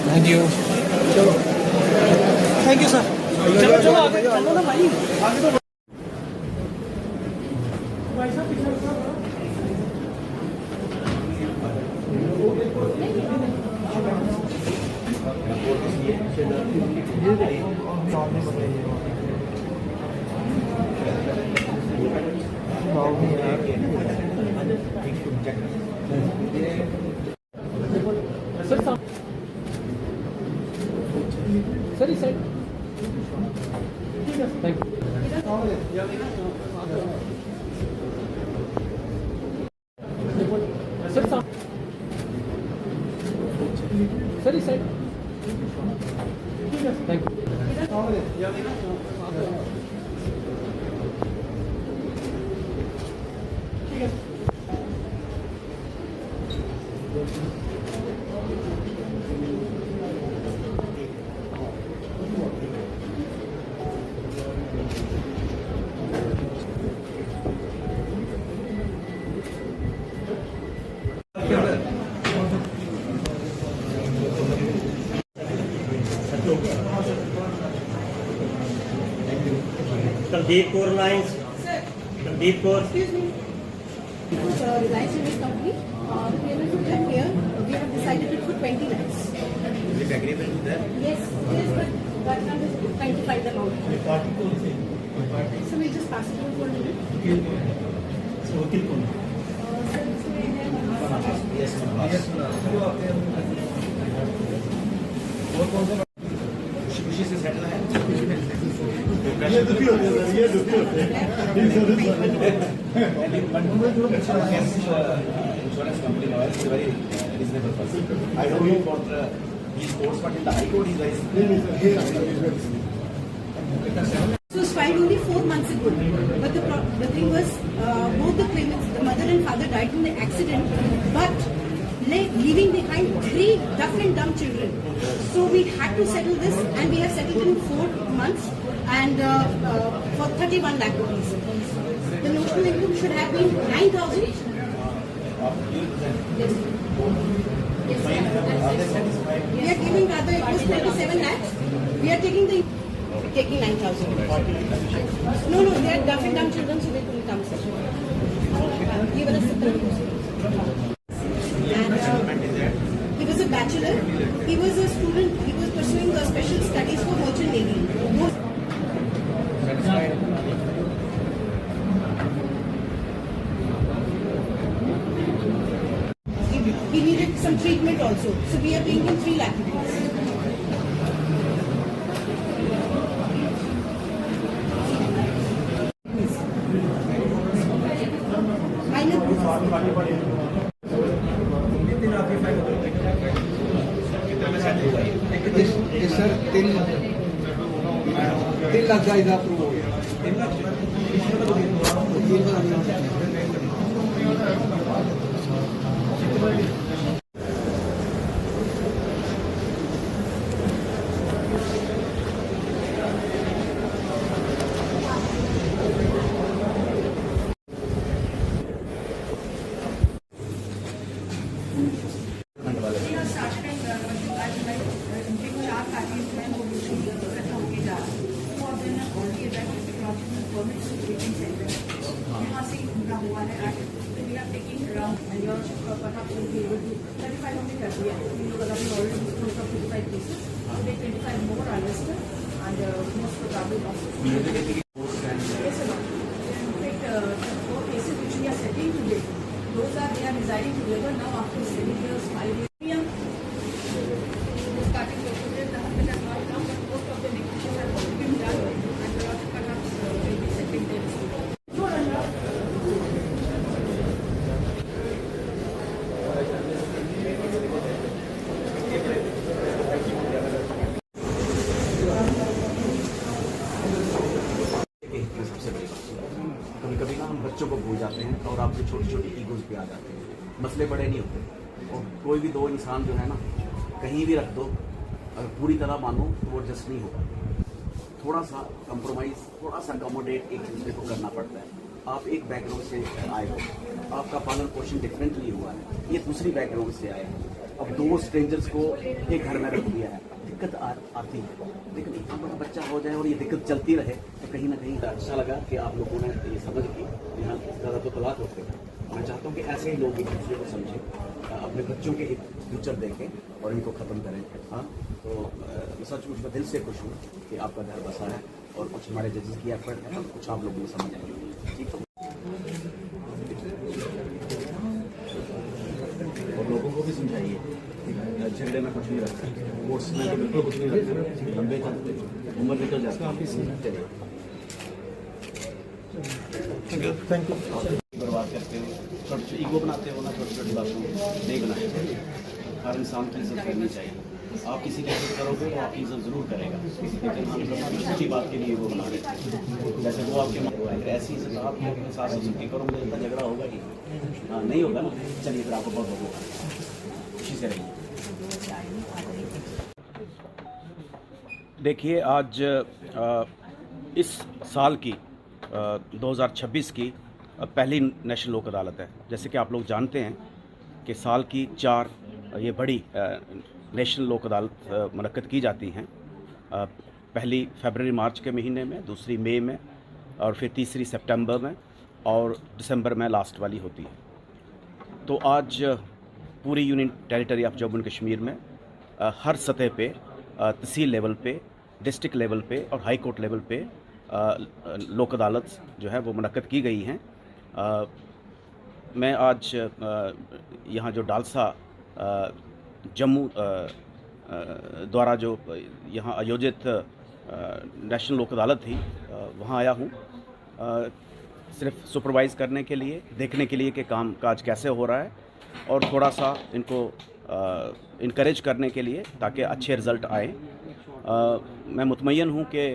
Thank you. चलो thank you sir. चलो चलो आगे चलो ना भाई, आगे तो भाई साहब पीछे सर सर ठीक है thank you sir sir sir ठीक है थैंक यू ठीक है। Kuldeep Kaur Lines. Kuldeep Kaur. Excuse me. Reliance Service Company. The payments will come here. We have decided to put 20 lakhs. Is it agreement with that? Yes, but now is 25 the amount. So we'll just pass it on for a minute. So वकील कौन? Sir, this way है Yes, ma'am. और कौन सा? खुशी से settle है। ये दुखी होते हैं, ये दुखी होते हैं। Insurance company lawyer is a very reasonable person. I don't know for these courts, but in the High Court he is very. This was filed only 4 months ago. But the thing was, both the claimants, the mother and father died in the accident, but leaving behind 3 deaf and dumb children. So we had to settle this, and we have settled in 4 months and for 31 lakh rupees. The notional income should have been 9,000. Yes. Yes. We are giving rather it was 27 lakhs. We are taking 9,000. No, they are deaf and dumb children, so they couldn't come. Give us the he was a bachelor. He was a student. He was pursuing the special studies for merchant navy. He needed some treatment also. So we are paying him 3 lakh rupees. Sir 3 lakh का इधर approve हो गया। 3 lakh Perhaps we'll be able to 35 only February. We know that we already disclosed of 55 cases. So they 25 other losses. Yes, sir. In fact, the 4 cases which we are settling today, they are residing together now after 7 years, 5 years. Starting the children, the husband has not come, but most of the negotiations have already been done, and the lot perhaps will be settling there. सबसे बड़ी बात कभी कभी ना हम बच्चों को भूल जाते हैं और आपके छोटी छोटी ईगोज पे आ जाते हैं। मसले बड़े नहीं होते और कोई भी दो इंसान जो है ना कहीं भी रख दो अगर पूरी तरह मानो तो वो एडजस्ट नहीं होगा। थोड़ा सा कंप्रोमाइज़, थोड़ा सा अकोमोडेट एक दूसरे को करना पड़ता है। आप एक बैकग्राउंड से आए हो, आपका पालन पोषण डिफरेंटली हुआ है, ये दूसरी बैकग्राउंड से आए हैं। अब 2 स्ट्रेंजर्स को एक घर में रख दिया है, दिक्कत आती है, लेकिन इतना बड़ा बच्चा हो जाए और ये दिक्कत चलती रहे तो कहीं ना कहीं अच्छा लगा कि आप लोगों ने ये समझ की। यहाँ ज़्यादा तो तलाक होते हैं। मैं चाहता हूँ कि ऐसे ही लोग एक दूसरे को समझें, अपने बच्चों के एक फ्यूचर देखें और इनको ख़त्म करें। हाँ, तो सचमुच मैं दिल से खुश हूँ कि आपका घर बसा है और कुछ हमारे जजेस की एफर्ट है और कुछ आप लोगों को समझ आएंगे। ठीक है, और लोगों को भी समझाइए झगड़े में कुछ नहीं रखता, कोर्ट्स में तो बिल्कुल कुछ नहीं रखता, लंबे चलते उम्र निकल जाती है। Thank you. बर्बाद करते हो, छोटे ईगो बनाते हो ना, छोटी छोटी बातों नहीं बनानी चाहिए। हर इंसान की इज्जत करनी चाहिए। आप किसी की इज्जत करोगे वो आपकी इज्जत जरूर करेगा, लेकिन हम लोग सच्ची बात के लिए वो बना रहे हैं। जैसे वो आपके ऐसी इज्जत आप अपने सास ससुर की करोगे तो इतना झगड़ा होगा ही नहीं होगा ना। चलिए फिर आपको बहुत बहुत खुशी से रहिए। देखिए, आज इस साल की 2026 की पहली नेशनल लोक अदालत है। जैसे कि आप लोग जानते हैं कि साल की 4 ये बड़ी नेशनल लोक अदालत मुनक्कद की जाती हैं। पहली फरवरी मार्च के महीने में, दूसरी मई में और फिर तीसरी सितंबर में और दिसंबर में लास्ट वाली होती है। तो आज पूरी union territory of Jammu and Kashmir में हर सतह पे, तहसील लेवल पे, डिस्ट्रिक्ट लेवल पे और हाई कोर्ट लेवल पे लोक अदालत जो है वो मुनक्कद की गई हैं। मैं आज यहाँ जो डालसा जम्मू द्वारा जो यहाँ आयोजित नेशनल लोक अदालत थी वहाँ आया हूँ सिर्फ सुपरवाइज़ करने के लिए, देखने के लिए कि काम काज कैसे हो रहा है और थोड़ा सा इनको इनकरेज करने के लिए ताकि अच्छे रिज़ल्ट आए। मैं मुतमय्यन हूँ कि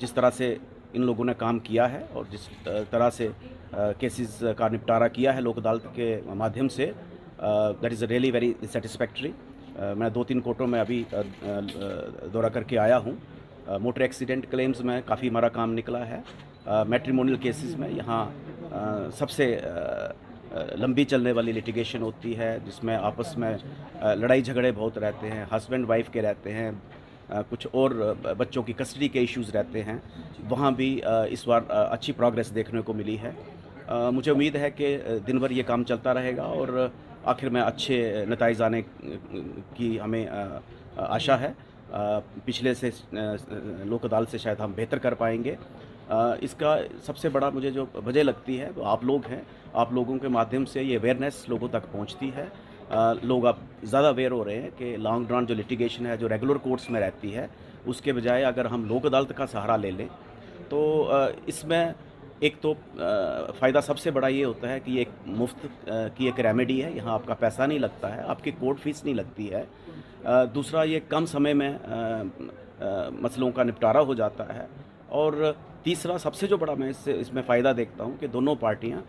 जिस तरह से इन लोगों ने काम किया है और जिस तरह से केसेस का निपटारा किया है लोक अदालत के माध्यम से, that is really very satisfactory. मैं 2-3 कोर्टों में अभी दौरा करके आया हूँ। मोटर एक्सीडेंट क्लेम्स में काफ़ी हमारा काम निकला है। मैट्रिमोनियल केसेस में यहाँ सबसे लंबी चलने वाली लिटिगेशन होती है जिसमें आपस में लड़ाई झगड़े बहुत रहते हैं, हस्बैंड वाइफ के रहते हैं, कुछ और बच्चों की कस्टडी के इश्यूज़ रहते हैं। वहाँ भी इस बार अच्छी प्रोग्रेस देखने को मिली है। मुझे उम्मीद है कि दिन भर ये काम चलता रहेगा और आखिर में अच्छे नताइज आने की हमें आशा है। पिछले से लोक अदालत से शायद हम बेहतर कर पाएंगे। इसका सबसे बड़ा मुझे जो वजह लगती है वो आप लोग हैं। आप लोगों के माध्यम से ये अवेयरनेस लोगों तक पहुंचती है। लोग अब ज़्यादा अवेयर हो रहे हैं कि लॉन्ग ड्रॉन जो लिटिगेशन है जो रेगुलर कोर्ट्स में रहती है उसके बजाय अगर हम लोक अदालत का सहारा ले लें तो इसमें एक तो फ़ायदा सबसे बड़ा ये होता है कि ये एक मुफ्त की एक रेमेडी है। यहाँ आपका पैसा नहीं लगता है, आपकी कोर्ट फीस नहीं लगती है। दूसरा, ये कम समय में मसलों का निपटारा हो जाता है। और तीसरा सबसे जो बड़ा मैं इसमें फ़ायदा देखता हूँ कि दोनों पार्टियाँ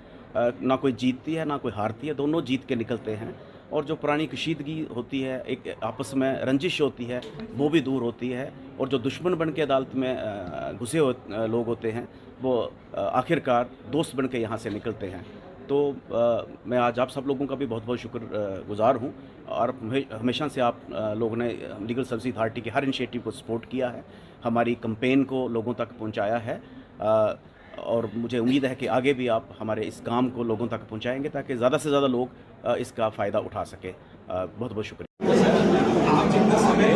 ना कोई जीतती है ना कोई हारती है, दोनों जीत के निकलते हैं। और जो पुरानी कशीदगी होती है, एक आपस में रंजिश होती है, वो भी दूर होती है। और जो दुश्मन बन के अदालत में घुसे लोग होते हैं वो आखिरकार दोस्त बन के यहाँ से निकलते हैं। तो मैं आज आप सब लोगों का भी बहुत बहुत शुक्रगुजार हूँ। और हमेशा से आप लोगों ने लीगल सर्विस अथॉरिटी के हर इनिशिएटिव को सपोर्ट किया है, हमारी कैंपेन को लोगों तक पहुँचाया है। और मुझे उम्मीद है कि आगे भी आप हमारे इस काम को लोगों तक पहुंचाएंगे ताकि ज़्यादा से ज़्यादा लोग इसका फ़ायदा उठा सके। बहुत बहुत शुक्रिया। आप जितना समय